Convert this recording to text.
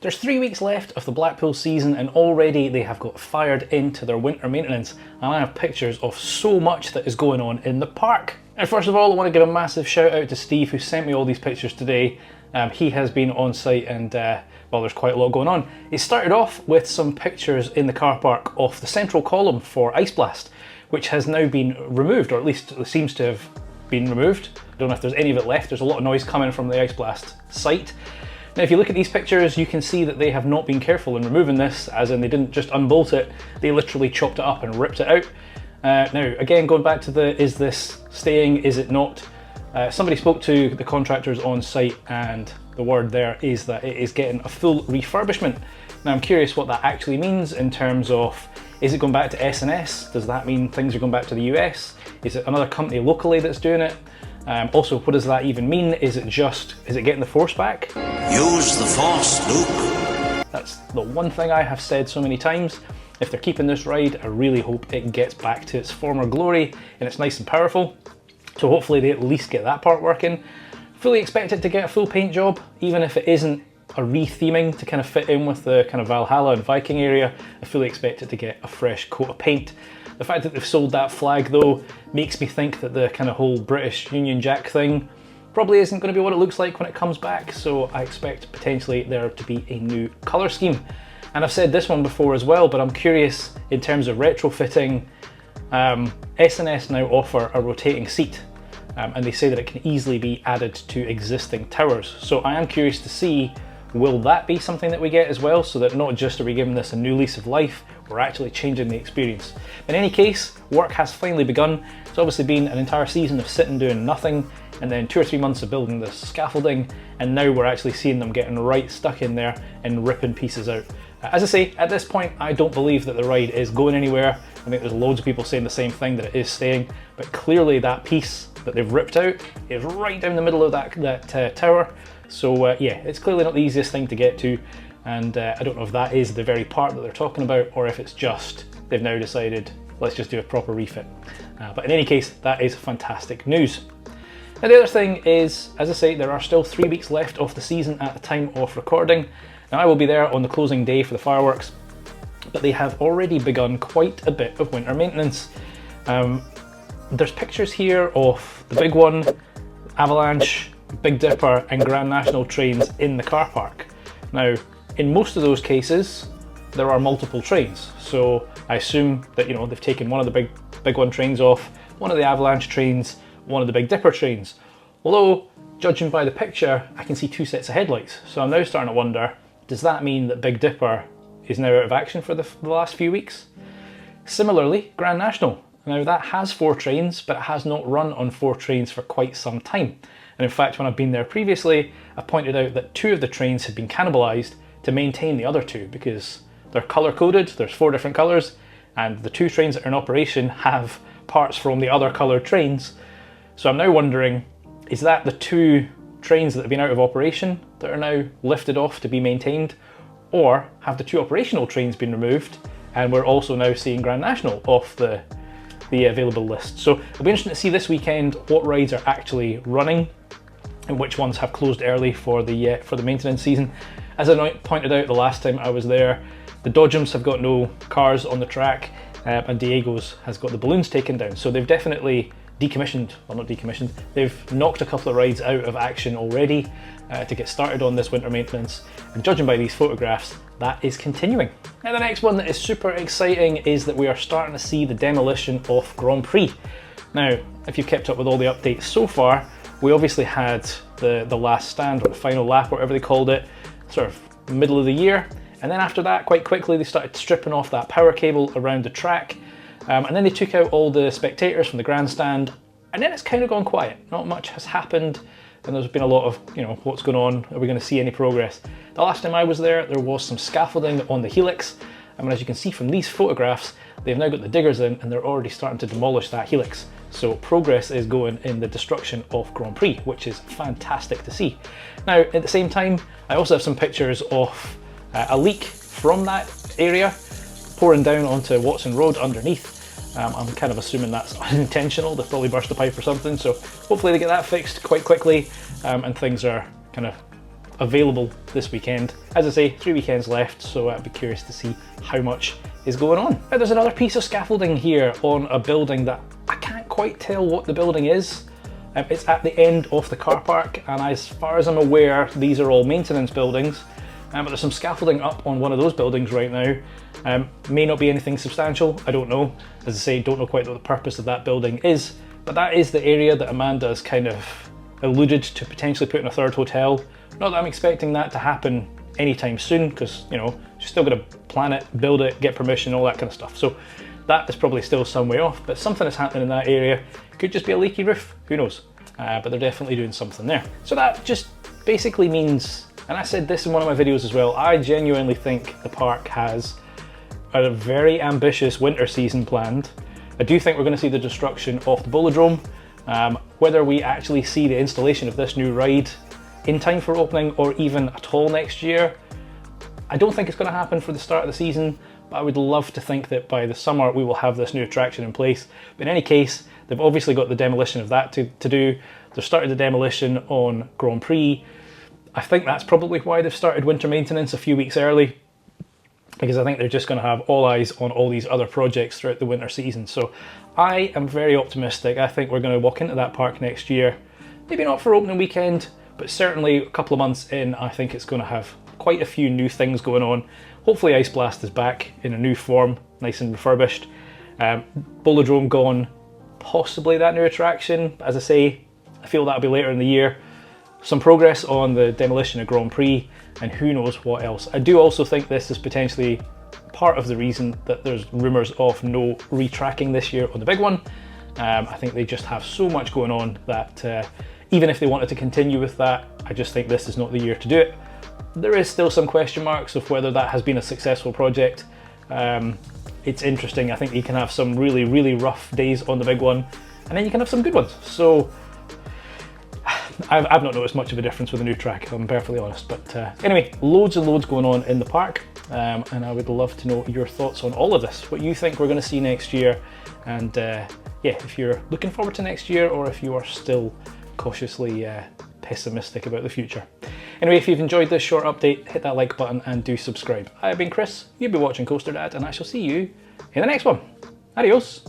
There's 3 weeks left of the Blackpool season and already they have got fired into their winter maintenance, and I have pictures of so much that is going on in the park. And first of all, I want to give a massive shout out to Steve who sent me all these pictures today. He has been on site and well, there's quite a lot going on. It started off with some pictures in the car park of the central column for Ice Blast, which has now been removed, or at least it seems to have been removed. I don't know if there's any of it left. There's a lot of noise coming from the Ice Blast site. Now, if you look at these pictures, you can see that they have not been careful in removing this, as in they didn't just unbolt it, they literally chopped it up and ripped it out. Now, again, going back to the, is this staying, is it not? Somebody spoke to the contractors on site and the word there is that it is getting a full refurbishment. Now, I'm curious what that actually means in terms of, is it going back to S&S? Does that mean things are going back to the US? Is it another company locally that's doing it? Also, what does that even mean? Is it getting the Force back? Use the Force, Luke. That's the one thing I have said so many times. If they're keeping this ride, I really hope it gets back to its former glory and it's nice and powerful. So hopefully they at least get that part working. Fully expect it to get a full paint job, even if it isn't a re-theming to kind of fit in with the kind of Valhalla and Viking area. I fully expect it to get a fresh coat of paint. The fact that they've sold that flag though makes me think that the kind of whole British Union Jack thing probably isn't going to be what it looks like when it comes back, so I expect potentially there to be a new colour scheme. And I've said this one before as well, but I'm curious in terms of retrofitting. S&S now offer a rotating seat, and they say that it can easily be added to existing towers. So I am curious to see, will that be something that we get as well, so that not just are we giving this a new lease of life, we're actually changing the experience. In any case, work has finally begun. It's obviously been an entire season of sitting doing nothing, and then 2 or 3 months of building the scaffolding, and now we're actually seeing them getting right stuck in there and ripping pieces out. As I say, at this point, I don't believe that the ride is going anywhere. I think there's loads of people saying the same thing, that it is staying, but clearly that piece that they've ripped out is right down the middle of that tower. So yeah, it's clearly not the easiest thing to get to, and I don't know if that is the very part that they're talking about, or if it's just they've now decided, let's just do a proper refit. But in any case, that is fantastic news. Now the other thing is, as I say, there are still 3 weeks left of the season at the time of recording. Now I will be there on the closing day for the fireworks, but they have already begun quite a bit of winter maintenance. There's pictures here of the big one, Avalanche, Big Dipper and Grand National trains in the car park. Now, in most of those cases, there are multiple trains. So I assume that, you know, they've taken one of the big one trains off, one of the Avalanche trains, one of the Big Dipper trains. Although, judging by the picture, I can see 2 sets of headlights. So I'm now starting to wonder, does that mean that Big Dipper is now out of action for the last few weeks? Similarly, Grand National. Now that has 4 trains, but it has not run on 4 trains for quite some time. And in fact, when I've been there previously, I pointed out that 2 of the trains had been cannibalized to maintain the other 2 because they're color coded, there's 4 different colors, and the 2 trains that are in operation have parts from the other colored trains. So I'm now wondering, is that the 2 trains that have been out of operation that are now lifted off to be maintained? Or have the 2 operational trains been removed and we're also now seeing Grand National off the available list? So it'll be interesting to see this weekend what rides are actually running and which ones have closed early for the maintenance season. As I pointed out the last time I was there, the Dodgems have got no cars on the track, and Diego's has got the balloons taken down. So they've definitely decommissioned, well not decommissioned, they've knocked a couple of rides out of action already to get started on this winter maintenance. And judging by these photographs, that is continuing. Now the next one that is super exciting is that we are starting to see the demolition of Grand Prix. Now, if you've kept up with all the updates so far, we obviously had the last stand, or the final lap, whatever they called it, sort of middle of the year. And then after that, quite quickly, they started stripping off that power cable around the track. And then they took out all the spectators from the grandstand. And then it's kind of gone quiet. Not much has happened. And there's been a lot of, you know, what's going on? Are we going to see any progress? The last time I was there was some scaffolding on the helix. And as you can see from these photographs, they've now got the diggers in and they're already starting to demolish that helix. So progress is going in the destruction of Grand Prix, which is fantastic to see. Now, at the same time, I also have some pictures of a leak from that area pouring down onto Watson Road underneath. I'm kind of assuming that's unintentional. They've probably burst the pipe or something. So hopefully they get that fixed quite quickly and things are kind of available this weekend. As I say, 3 weekends left, so I'd be curious to see how much is going on. Now, there's another piece of scaffolding here on a building that I can't quite tell what the building is. It's at the end of the car park, and as far as I'm aware, these are all maintenance buildings. But there's some scaffolding up on one of those buildings right now. May not be anything substantial, I don't know. As I say, don't know quite what the purpose of that building is, but that is the area that Amanda has kind of alluded to potentially putting a third hotel. Not that I'm expecting that to happen anytime soon, because, you know, she's still got to plan it, build it, get permission, all that kind of stuff. So that is probably still some way off, but something is happening in that area. Could just be a leaky roof, who knows? But they're definitely doing something there. So that just basically means, and I said this in one of my videos as well, I genuinely think the park has a very ambitious winter season planned. I do think we're going to see the destruction of the Bolodrome. Whether we actually see the installation of this new ride in time for opening or even at all next year, I don't think it's going to happen for the start of the season, but I would love to think that by the summer we will have this new attraction in place. But in any case, they've obviously got the demolition of that to do. They've started the demolition on Grand Prix. I think that's probably why they've started winter maintenance a few weeks early, because I think they're just going to have all eyes on all these other projects throughout the winter season. So I am very optimistic. I think we're going to walk into that park next year, maybe not for opening weekend, but certainly a couple of months in, I think it's going to have quite a few new things going on. Hopefully Ice Blast is back in a new form, nice and refurbished. Bolodrome gone, possibly that new attraction. As I say, I feel that'll be later in the year. Some progress on the demolition of Grand Prix, and who knows what else. I do also think this is potentially part of the reason that there's rumours of no retracking this year on the big one. I think they just have so much going on that even if they wanted to continue with that, I just think this is not the year to do it. There is still some question marks of whether that has been a successful project. It's interesting. I think you can have some really, really rough days on the big one, and then you can have some good ones. So I've not noticed much of a difference with the new track, if I'm perfectly honest. But anyway, loads and loads going on in the park, and I would love to know your thoughts on all of this, what you think we're going to see next year, and yeah, if you're looking forward to next year or if you are still cautiously pessimistic about the future. Anyway, if you've enjoyed this short update, hit that like button and do subscribe. I have been Chris, you've been watching Coaster Dad, and I shall see you in the next one. Adios!